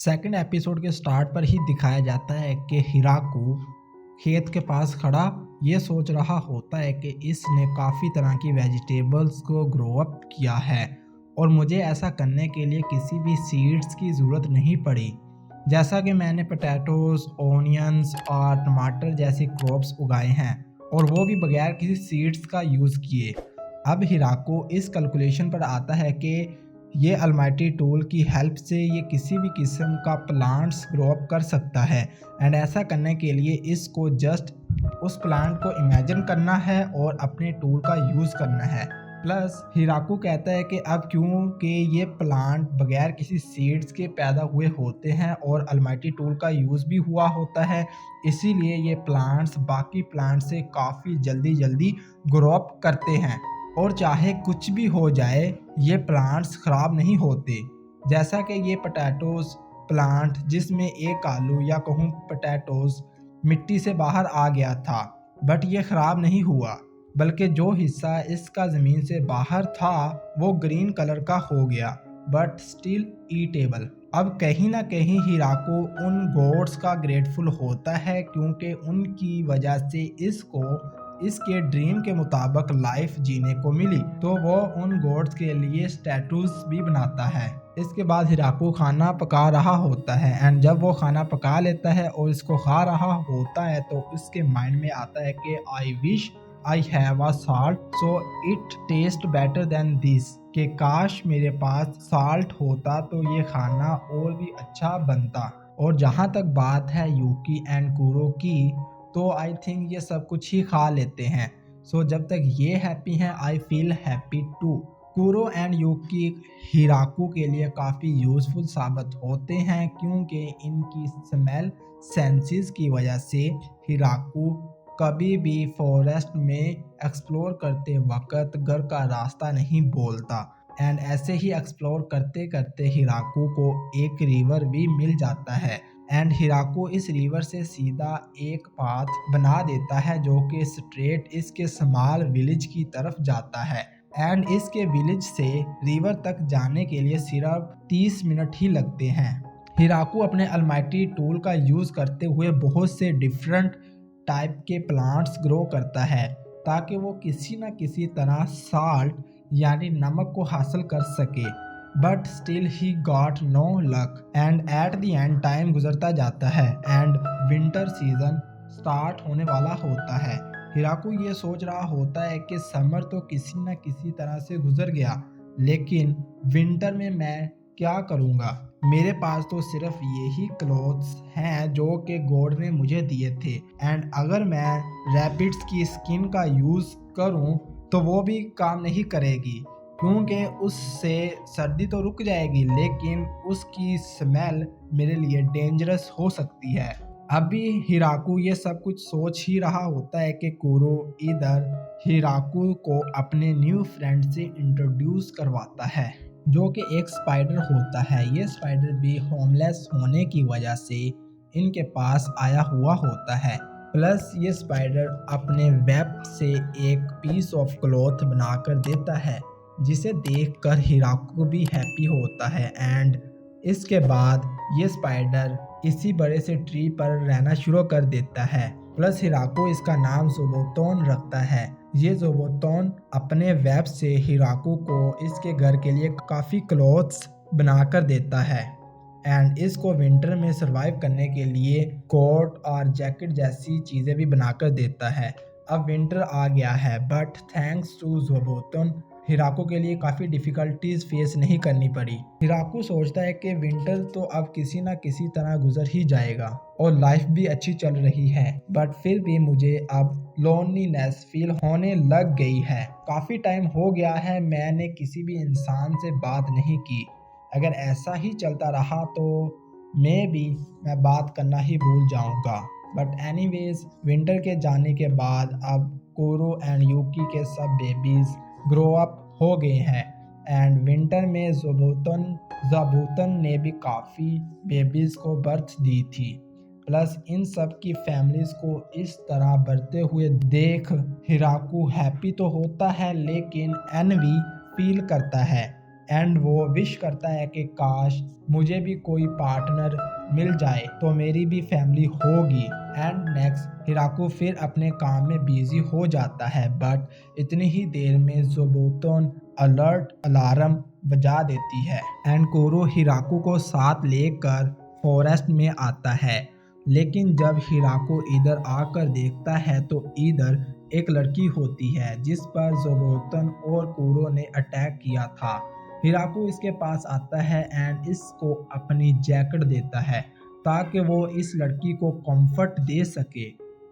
Second episode के start पर ही दिखाया जाता है कि हिराकू खेत के पास खड़ा ये सोच रहा होता है कि इसने काफ़ी तरह की वेजिटेबल्स को ग्रो अप किया है और मुझे ऐसा करने के लिए किसी भी सीड्स की ज़रूरत नहीं पड़ी। जैसा कि मैंने पोटैटोज़, ओनियंस और टमाटर जैसी क्रॉप्स उगाए हैं और वो भी बगैर किसी सीड्स का यूज़ किए। अब हिराको इस कैलकुलेशन पर आता है कि ये अलमाइटी टूल की हेल्प से ये किसी भी किस्म का प्लांट्स ग्रो अप कर सकता है एंड ऐसा करने के लिए इसको जस्ट उस प्लांट को इमेजिन करना है और अपने टूल का यूज़ करना है। प्लस हिराकू कहता है कि अब क्योंकि ये प्लांट बगैर किसी सीड्स के पैदा हुए होते हैं और अलमाइटी टूल का यूज़ भी हुआ होता है, इसीलिए ये प्लांट्स बाकी प्लांट से काफ़ी जल्दी ग्रो अप करते हैं और चाहे कुछ भी हो जाए ये प्लांट्स ख़राब नहीं होते। जैसा कि ये पोटैटोज़ प्लांट जिसमें एक आलू या कहूँ पोटैटोज़ मिट्टी से बाहर आ गया था, बट ये ख़राब नहीं हुआ, बल्कि जो हिस्सा इसका ज़मीन से बाहर था वो ग्रीन कलर का हो गया बट स्टिल ईटेबल। अब कहीं ना कहीं हिराको उन गॉड्स का ग्रेटफुल होता है क्योंकि उनकी वजह से इसको इसके ड्रीम के मुताबिक लाइफ जीने को मिली, तो वो उन गॉड्स के लिए स्टैटूज भी बनाता है। इसके बाद हिराको खाना पका रहा होता है एंड जब वो खाना पका लेता है और इसको खा रहा होता है तो उसके माइंड में आता है कि I wish I have a salt so it taste better than this, कि काश मेरे पास साल्ट होता तो ये खाना और भी अच्छा बनता। और जहाँ तक बात है यूकी एंड कुरो की, तो आई थिंक ये सब कुछ ही खा लेते हैं। सो जब तक ये हैप्पी हैं आई फील हैप्पी टू। कुरो एंड यूकी हिराकू के लिए काफ़ी यूज़फुल साबित होते हैं क्योंकि इनकी स्मेल सेंसेस की वजह से हिराकू कभी भी फॉरेस्ट में एक्सप्लोर करते वक्त घर का रास्ता नहीं बोलता एंड ऐसे ही एक्सप्लोर करते करते हिराकू को एक रिवर भी मिल जाता है एंड हिराको इस रिवर से सीधा एक पाथ बना देता है जो कि स्ट्रेट इसके स्मॉल विलेज की तरफ जाता है एंड इसके विलेज से रिवर तक जाने के लिए सिर्फ 30 मिनट ही लगते हैं। हिराको अपने अलमाइटी टूल का यूज़ करते हुए बहुत से डिफरेंट टाइप के प्लांट्स ग्रो करता है ताकि वो किसी न किसी तरह साल्ट यानी नमक को हासिल कर सके, but still he got no luck and at the end time गुजरता जाता है एंड विंटर सीजन स्टार्ट होने वाला होता है। हिराको ये सोच रहा होता है कि समर तो किसी न किसी तरह से गुजर गया, लेकिन विंटर में मैं क्या करूँगा, मेरे पास तो सिर्फ यही क्लोथ्स हैं जो कि गॉड ने मुझे दिए थे एंड अगर मैं रैबिट्स की स्किन का यूज़ करूं तो वो भी काम नहीं करेगी क्योंकि उससे सर्दी तो रुक जाएगी लेकिन उसकी स्मेल मेरे लिए डेंजरस हो सकती है। अभी हिराकू ये सब कुछ सोच ही रहा होता है कि कुरो इधर हिराकू को अपने न्यू फ्रेंड से इंट्रोड्यूस करवाता है जो कि एक स्पाइडर होता है। ये स्पाइडर भी होमलेस होने की वजह से इनके पास आया हुआ होता है। प्लस ये स्पाइडर अपने वेब से एक पीस ऑफ क्लॉथ बनाकर देता है जिसे देखकर हिराको भी हैप्पी होता है एंड इसके बाद ये स्पाइडर इसी बड़े से ट्री पर रहना शुरू कर देता है। प्लस हिराको इसका नाम जोबोतोन रखता है। ये जोबोतोन अपने वेब से हिराको को इसके घर के लिए काफ़ी क्लॉथ्स बनाकर देता है एंड इसको विंटर में सरवाइव करने के लिए कोट और जैकेट जैसी चीज़ें भी बनाकर देता है। अब विंटर आ गया है बट थैंक्स टू जोबोतोन हिराको के लिए काफ़ी डिफ़िकल्टीज फेस नहीं करनी पड़ी। हिराको सोचता है कि विंटर तो अब किसी न किसी तरह गुजर ही जाएगा और लाइफ भी अच्छी चल रही है, बट फिर भी मुझे अब लोनलीनेस फील होने लग गई है। काफ़ी टाइम हो गया है मैंने किसी भी इंसान से बात नहीं की, अगर ऐसा ही चलता रहा तो मैं बात करना ही भूल जाऊंगा। बट एनीवेज विंटर के जाने के बाद अब कोरो एंड यूकी के सब बेबीज़ ग्रो अप हो गए हैं एंड विंटर में ज़बूतन ने भी काफ़ी बेबीज़ को बर्थ दी थी। प्लस इन सब की फैमिलीज़ को इस तरह बढ़ते हुए देख हिराको हैप्पी तो होता है लेकिन एनवी फील करता है एंड वो विश करता है कि काश मुझे भी कोई पार्टनर मिल जाए तो मेरी भी फैमिली होगी। एंड नेक्स्ट हिराकू फिर अपने काम में बिजी हो जाता है, बट इतनी ही देर में जोबोतोन अलर्ट अलार्म बजा देती है एंड कोरो हिराकू को साथ लेकर फॉरेस्ट में आता है। लेकिन जब हिराकू इधर आकर देखता है तो इधर एक लड़की होती है जिस पर जोबोतन और कोरो ने अटैक किया था। हिराकू इसके पास आता है एंड इसको अपनी जैकेट देता है ताकि वो इस लड़की को कंफर्ट दे सके।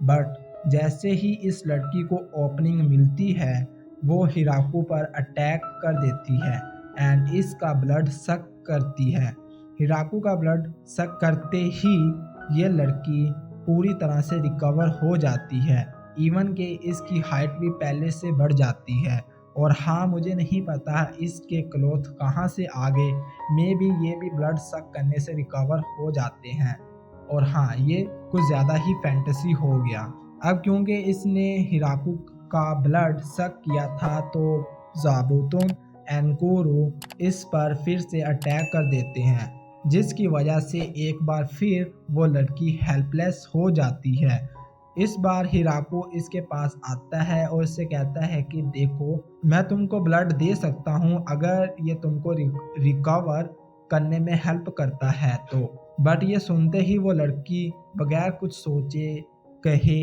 बट जैसे ही इस लड़की को ओपनिंग मिलती है वो हिराकू पर अटैक कर देती है एंड इसका ब्लड सक करती है। हिराकू का ब्लड सक करते ही ये लड़की पूरी तरह से रिकवर हो जाती है, इवन कि इसकी हाइट भी पहले से बढ़ जाती है। और हाँ, मुझे नहीं पता इसके क्लोथ कहाँ से आ गए, मे बी ये भी ब्लड सक करने से रिकवर हो जाते हैं। और हाँ, ये कुछ ज़्यादा ही फैंटेसी हो गया। अब क्योंकि इसने हिराकू का ब्लड सक किया था तो ज़ाबुतोन एंड कोरो इस पर फिर से अटैक कर देते हैं, जिसकी वजह से एक बार फिर वो लड़की हेल्पलेस हो जाती है। इस बार हिराकू इसके पास आता है और इससे कहता है कि देखो, मैं तुमको ब्लड दे सकता हूँ अगर ये तुमको रिकवर करने में हेल्प करता है तो। बट ये सुनते ही वो लड़की बगैर कुछ सोचे कहे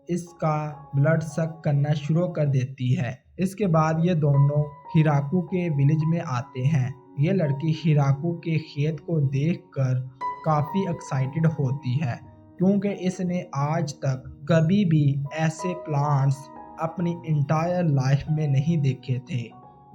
इसका ब्लड सक करना शुरू कर देती है। इसके बाद ये दोनों हिराकू के विलेज में आते हैं। ये लड़की हिराकू के खेत को देखकर काफ़ी एक्साइटेड होती है क्योंकि इसने आज तक कभी भी ऐसे प्लांट्स अपनी इंटायर लाइफ में नहीं देखे थे।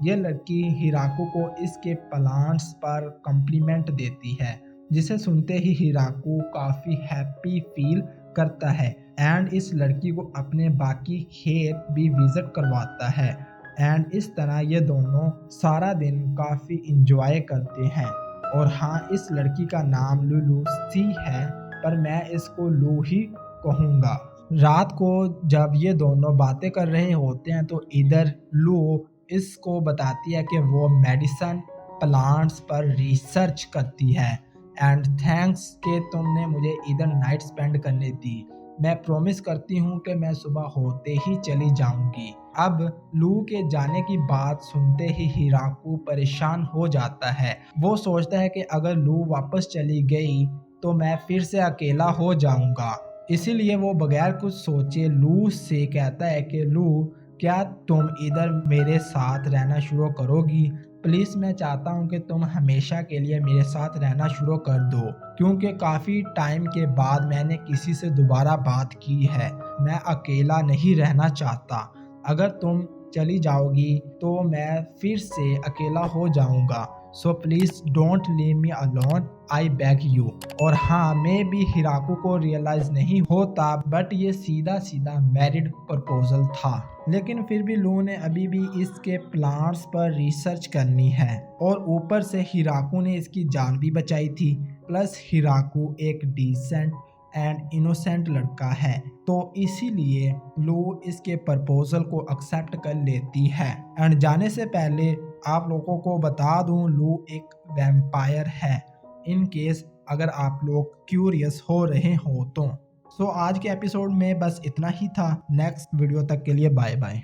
ये लड़की हिराकू को इसके प्लांट्स पर कम्प्लीमेंट देती है, जिसे सुनते ही हिराकू काफ़ी हैप्पी फील करता है एंड इस लड़की को अपने बाकी खेत भी विजिट करवाता है। एंड इस तरह ये दोनों सारा दिन काफ़ी इंजॉय करते हैं। और हाँ, इस लड़की का नाम लुलू सी है, पर मैं इसको लू ही कहूँगा। रात को जब ये दोनों बातें कर रहे होते हैं तो इधर लू इसको बताती है कि वो मेडिसन प्लांट्स पर रिसर्च करती है एंड थैंक्स कि तुमने मुझे इधर नाइट स्पेंड करने दी। मैं प्रॉमिस करती हूँ कि मैं सुबह होते ही चली जाऊंगी। अब लू के जाने की बात सुनते ही हिराकू परेशान हो जाता है। वो सोचता है कि अगर लू वापस चली गई तो मैं फिर से अकेला हो जाऊंगा। इसीलिए वो बगैर कुछ सोचे लू से कहता है कि लू, क्या तुम इधर मेरे साथ रहना शुरू करोगी? प्लीज़, मैं चाहता हूँ कि तुम हमेशा के लिए मेरे साथ रहना शुरू कर दो, क्योंकि काफ़ी टाइम के बाद मैंने किसी से दोबारा बात की है। मैं अकेला नहीं रहना चाहता। अगर तुम चली जाओगी तो मैं फिर से अकेला हो जाऊंगा। So please don't leave me alone, I beg you. और हाँ, मैं भी हिराकू को रियलाइज़ नहीं होता, बट ये सीधा सीधा मैरिड प्रपोजल था। लेकिन फिर भी लू ने अभी भी इसके प्लांट्स पर रिसर्च करनी है और ऊपर से हिराकू ने इसकी जान भी बचाई थी। प्लस हिराकू एक डिसेंट एंड इनोसेंट लड़का है, तो इसीलिए लू इसके प्रपोजल को एक्सेप्ट कर लेती है। एंड जाने से पहले आप लोगों को बता दूं, लू एक वैम्पायर है, इन केस अगर आप लोग क्यूरियस हो रहे हो तो। सो आज के एपिसोड में बस इतना ही था। नेक्स्ट वीडियो तक के लिए बाय बाय।